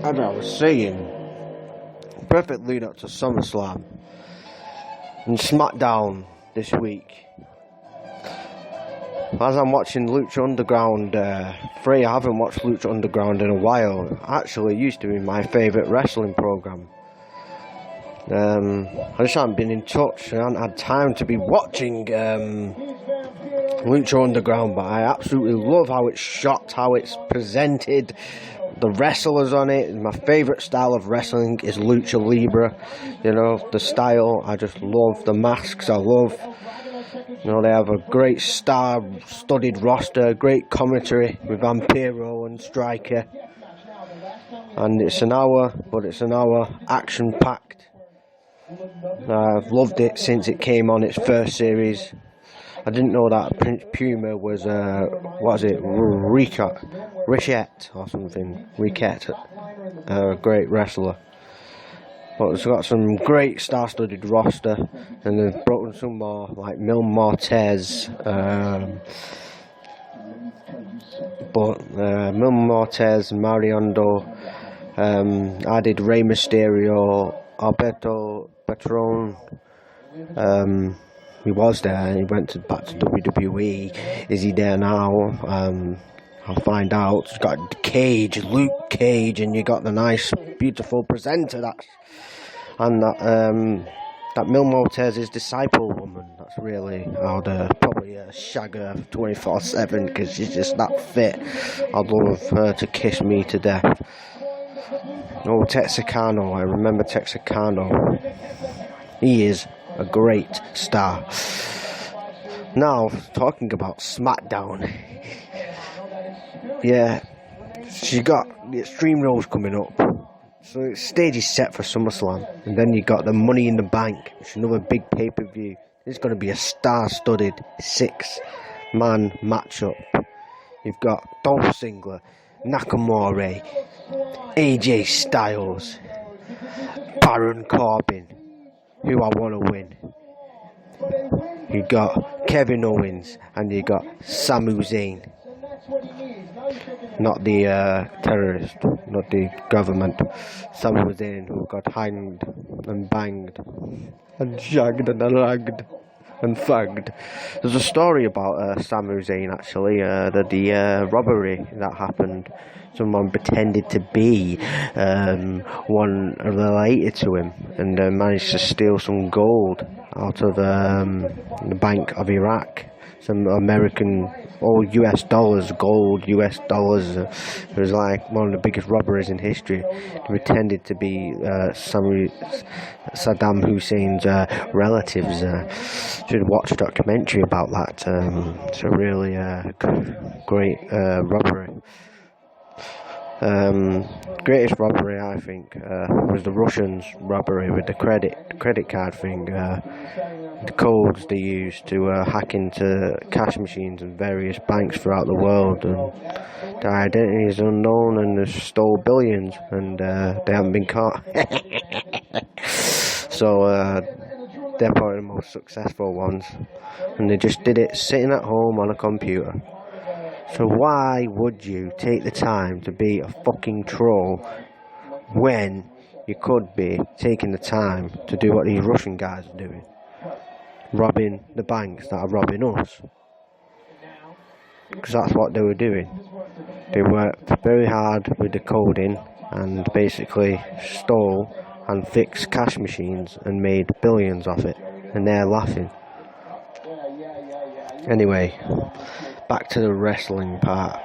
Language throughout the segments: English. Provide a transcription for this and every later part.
As I was saying, perfect lead up to SummerSlam and SmackDown this week. As I'm watching Lucha Underground 3, I haven't watched Lucha Underground in a while. Actually, it used to be my favourite wrestling programme. I just haven't been in touch. I haven't had time to be watching Lucha Underground, but I absolutely love how it's shot, how it's presented, the wrestlers on it. My favourite style of wrestling is Lucha Libre. You know, the style, I just love the masks, I love... You know, they have a great star-studded roster, great commentary with Vampiro and Striker. And it's an hour, but it's an hour action-packed. I've loved it since it came on its first series. I didn't know that Prince Puma was, Ricochet or something. Ricochet, a great wrestler. But it's got some great star-studded roster, and they've brought in some more, like Mil Mortez. Mil Mortez, Mariondo, added Rey Mysterio, Alberto Patron. He was there, he went back to WWE. Is he there now? I'll find out. It's got Luke Cage, and you got the nice, beautiful presenter that Mil Mortez's disciple woman. That's really, I'd probably shag her 24/7 because she's just that fit. I'd love her to kiss me to death. Oh, Texicano, I remember Texicano. He is a great star. Now, talking about SmackDown. Yeah, she got the Extreme Rules coming up. So the stage is set for SummerSlam. And then you got the Money in the Bank, which is another big pay-per-view. It's going to be a star-studded 6-man matchup. You've got Dolph Ziggler, Nakamura, AJ Styles, Baron Corbin, who I want to win. You got Kevin Owens, and you got Sami Zayn. Not the terrorist, not the government. Sami Zayn, who got hanged and banged and shagged and ragged and fagged. There's a story about Sami Zayn actually, the robbery that happened. Someone pretended to be one related to him and managed to steal some gold out of the Bank of Iraq. Some American or US dollars, gold US dollars. It was like one of the biggest robberies in history. He pretended to be Saddam Hussein's relatives. Should watch a documentary about that. It's a really great robbery. Greatest robbery, I think, was the Russians' robbery with the credit card thing. The codes they used to hack into cash machines in various banks throughout the world, and their identity is unknown, and they stole billions, and they haven't been caught. So they're probably the most successful ones, and they just did it sitting at home on a computer. So why would you take the time to be a fucking troll when you could be taking the time to do what these Russian guys are doing? Robbing the banks that are robbing us. Because that's what they were doing. They worked very hard with the coding and basically stole and fixed cash machines and made billions off it. And they're laughing. Anyway, back to the wrestling part.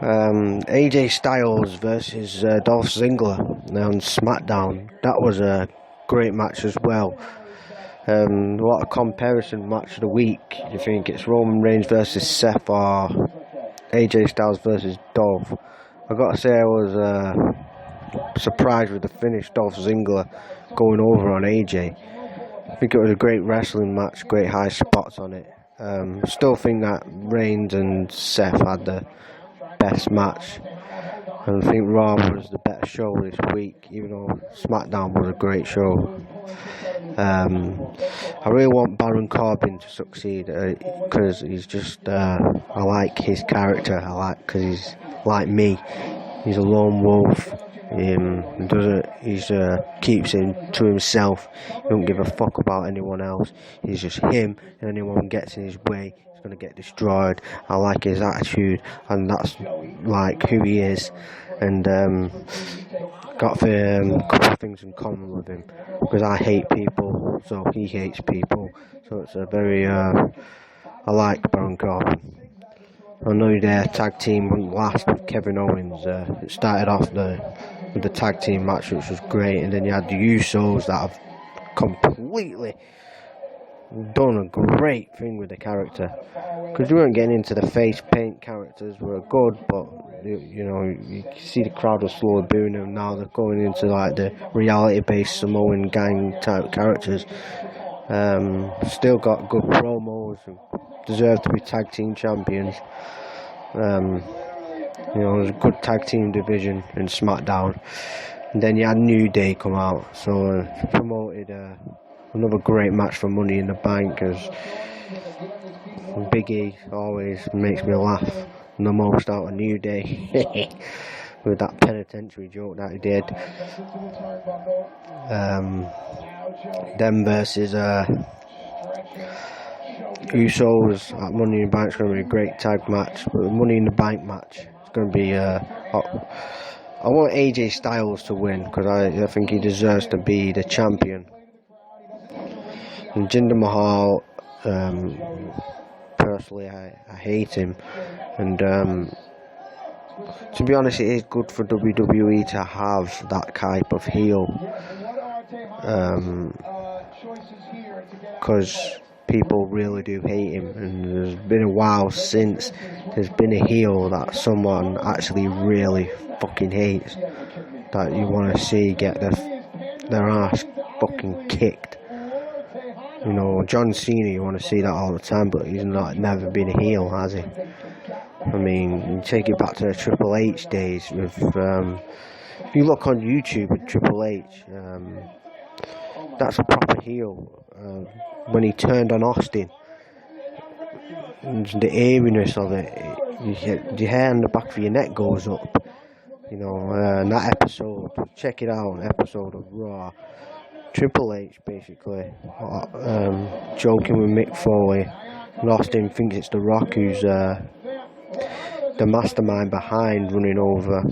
AJ Styles versus Dolph Ziggler on SmackDown. That was a great match as well. What a comparison match of the week. Do you think it's Roman Reigns versus Seth or AJ Styles versus Dolph? I gotta say I was surprised with the finish. Dolph Ziggler going over on AJ. I think it was a great wrestling match, great high spots on it. Still think that Reigns and Seth had the best match. And I think Raw was the better show this week, even though SmackDown was a great show. I really want Baron Corbin to succeed because he's just, I like his character, because he's like me. He's a lone wolf. He's keeps it to himself. He don't give a fuck about anyone else. He's just him, and anyone gets in his way, he's gonna get destroyed. I like his attitude, and that's like who he is. And got a couple of things in common with him, because I hate people, so he hates people. So it's a very I like Baron Corbin. I know their tag team wouldn't last with Kevin Owens. It started off with the tag team match, which was great, and then you had the Usos that have completely done a great thing with the character. Because we weren't getting into the face paint characters were good, but you see the crowd was slowly booing them. Now they're going into like the reality-based Samoan gang type characters. Still got good promos and deserve to be tag team champions. There's a good tag team division in SmackDown. And then you had New Day come out, so promoted another great match for Money in the Bank, because Big E always makes me laugh the most out of New Day with that penitentiary joke that he did. Them versus Usos at Money in the Bank is going to be a great tag match, but the Money in the Bank match is going to be I want AJ Styles to win, because I think he deserves to be the champion. And Jinder Mahal, personally I hate him, and to be honest, it is good for WWE to have that type of heel, because people really do hate him, and there's been a while since there's been a heel that someone actually really fucking hates, that you want to see get their ass fucking kicked. John Cena, you want to see that all the time, but he's never been a heel, has he? I mean, you take it back to the Triple H days with, if you look on YouTube with Triple H, that's a proper heel. When he turned on Austin, the eeriness of it, your hair on the back of your neck goes up. And that episode, check it out, an episode of Raw. Triple H basically joking with Mick Foley, and Austin thinks it's The Rock who's the mastermind behind running over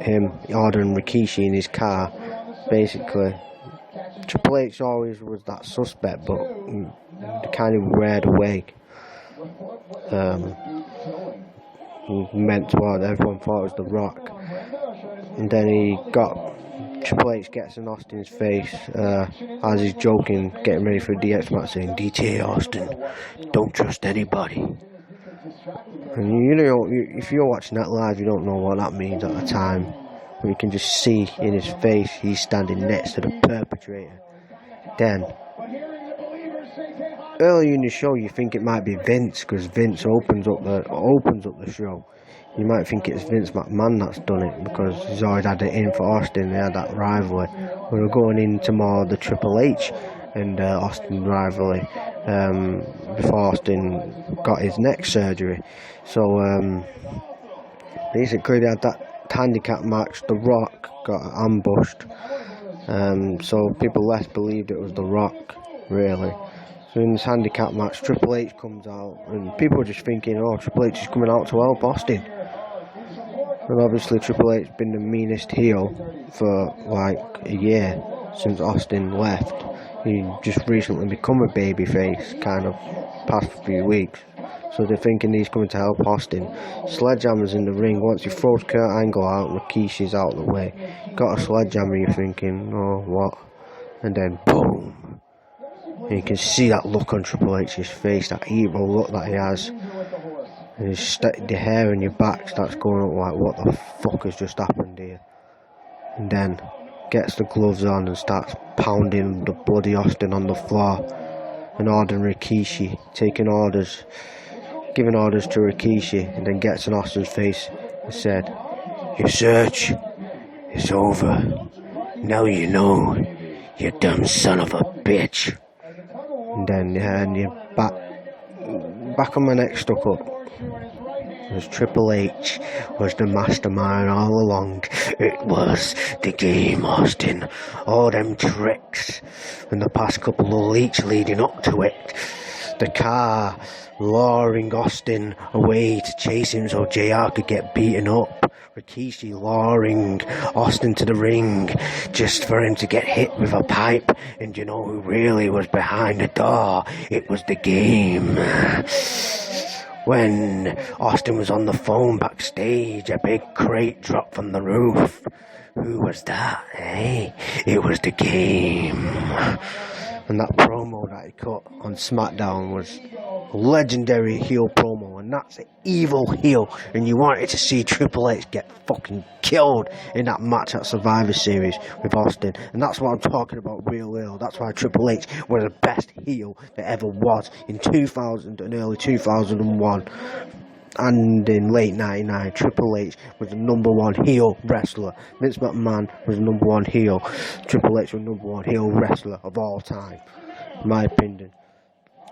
him, ordering Rikishi in his car. Basically, Triple H always was that suspect, but kind of reared away. Everyone thought it was The Rock. And then Triple H gets in Austin's face as he's joking, getting ready for a DX match, saying, DT Austin, don't trust anybody. And if you're watching that live, you don't know what that means at the time. But you can just see in his face he's standing next to the perpetrator. Then, earlier in the show, you think it might be Vince, because Vince opens up the show. You might think it's Vince McMahon that's done it, because he's always had it in for Austin. They had that rivalry. We're going into more the Triple H and Austin rivalry before Austin got his neck surgery. So basically they had that handicap match. The Rock got ambushed, so people less believed it was The Rock, really. So in this handicap match, Triple H comes out, and people were just thinking, oh, Triple H is coming out to help Austin. And obviously Triple H has been the meanest heel for like a year since Austin left. He just recently become a babyface, kind of past few weeks. So they're thinking he's coming to help Austin. Sledgehammer's in the ring. Once he throws Kurt Angle out, Rikishi's out of the way. Got a sledgehammer, you're thinking, oh, what? And then boom. And you can see that look on Triple H's face, that evil look that he has. And the hair on your back starts going up like, what the fuck has just happened here? And then gets the gloves on and starts pounding the bloody Austin on the floor. And ordering Rikishi, giving orders to Rikishi, and then gets in Austin's face and said, your search is over. Now you know, you dumb son of a bitch. And then you're back on my neck stuck up. was Triple H was the mastermind all along. It was the game, Austin. All them tricks in the past couple of weeks leading up to it. The car luring Austin away to chase him so JR could get beaten up. Rikishi luring Austin to the ring just for him to get hit with a pipe. And you know who really was behind the door? It was the game. When Austin was on the phone backstage, a big crate dropped from the roof. Who was that, eh? It was the game. And that promo that he cut on SmackDown was a legendary heel promo, and that's an evil heel, and you wanted to see Triple H get fucking killed in that match at Survivor Series with Austin, and that's what I'm talking about real ill. That's why Triple H was the best heel that ever was in 2000 and early 2001. And in late 99, Triple H was the number one heel wrestler. Vince McMahon was the number one heel. Triple H was the number one heel wrestler of all time, in my opinion.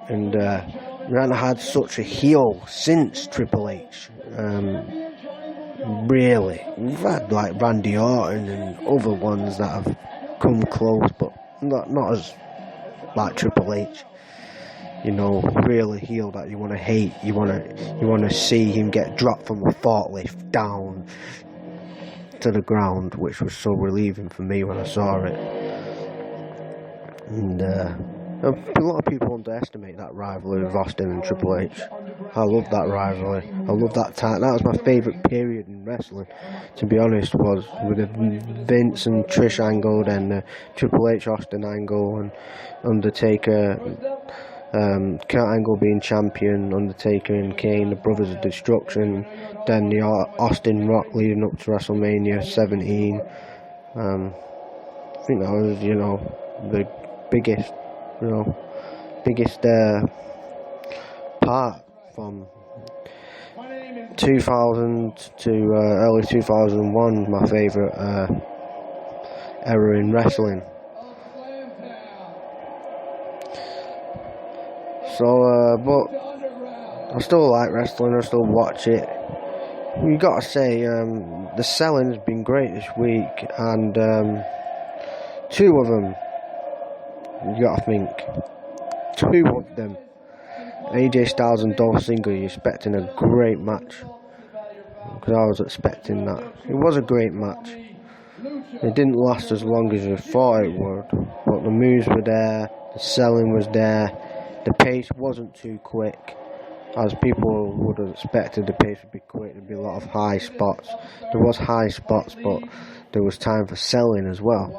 And we haven't had such a heel since Triple H. Really. We've had like Randy Orton and other ones that have come close, but not as like Triple H. You know, really heel that you want to hate. You want to see him get dropped from a forklift down to the ground, which was so relieving for me when I saw it. And a lot of people underestimate that rivalry with Austin and Triple H. I love that rivalry. I love that time. That was my favourite period in wrestling, to be honest, was with the Vince and Trish angle, then the Triple H Austin angle, and Undertaker. Kurt Angle being champion, Undertaker and Kane, the Brothers of Destruction, then the Austin Rock leading up to WrestleMania 17. I think that was, the biggest part from 2000 to early 2001, my favourite era in wrestling. So, but I still like wrestling, I still watch it. You gotta say, the selling's been great this week, and two of them, you gotta think, two of them, AJ Styles and Dolph Ziggler, you're expecting a great match, because I was expecting that. It was a great match. It didn't last as long as you thought it would, but the moves were there, the selling was there. The pace wasn't too quick, as people would have expected. The pace would be quick. There'd be a lot of high spots. There was high spots, but there was time for selling as well.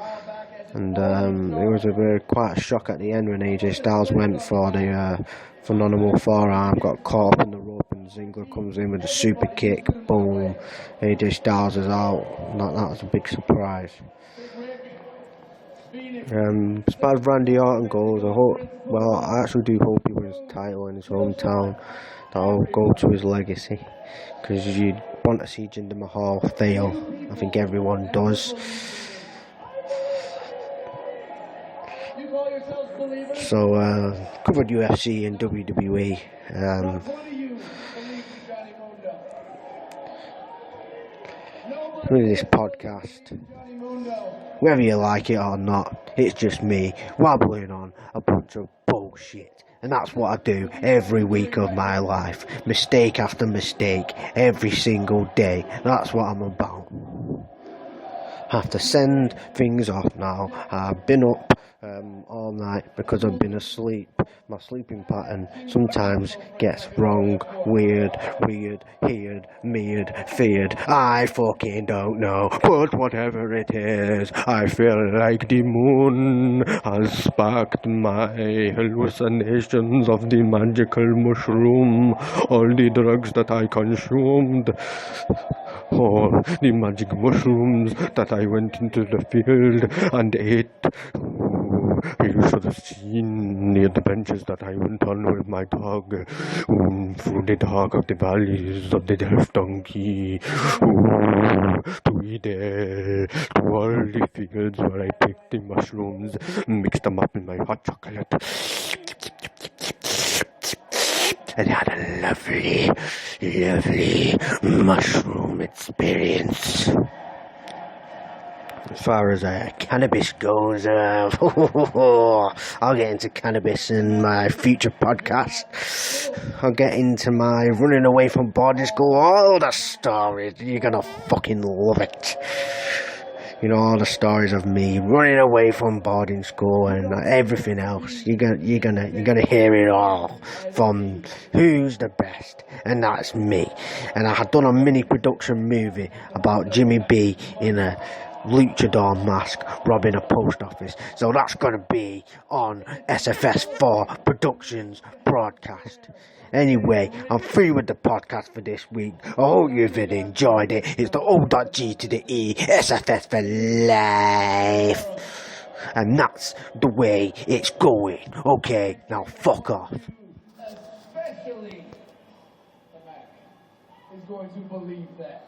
And it was quite a shock at the end when AJ Styles went for the phenomenal forearm, got caught up in the rope, and Ziggler comes in with a super kick. Boom! AJ Styles is out. That was a big surprise. As far as Randy Orton goes, I actually do hope he wins the title in his hometown. That'll go to his legacy, because you want to see Jinder Mahal fail. I think everyone does. So, covered UFC and WWE. With this podcast, whether you like it or not, it's just me wabbling on a bunch of bullshit. And that's what I do every week of my life. Mistake after mistake, every single day. That's what I'm about. I have to send things off now. I've been up all night because I've been asleep. My sleeping pattern sometimes gets wrong, weird, heard, meared, feared. I fucking don't know, but whatever it is, I feel like the moon has sparked my hallucinations of the magical mushroom. All the drugs that I consumed, all the magic mushrooms that I went into the field and ate. You should have seen the adventures that I went on with my dog, through the dark of the valleys of the death donkey, to Eden, to all the fields where I picked the mushrooms, mixed them up in my hot chocolate, and had a lovely, lovely mushroom experience. As far as cannabis goes, I'll get into cannabis in my future podcast. I'll get into my running away from boarding school, all the stories. You're gonna fucking love it. You know, all the stories of me running away from boarding school and everything else. You're gonna hear it all from who's the best, and that's me. And I had done a mini production movie about Jimmy B in a luchador mask robbing a post office. So that's gonna be on SFS4 Productions broadcast. Anyway, I'm through with the podcast for this week. I hope you've enjoyed it. It's the O.G to the E, SFS for life. And that's the way it's going. Okay, now fuck off. Especially the man is going to believe that.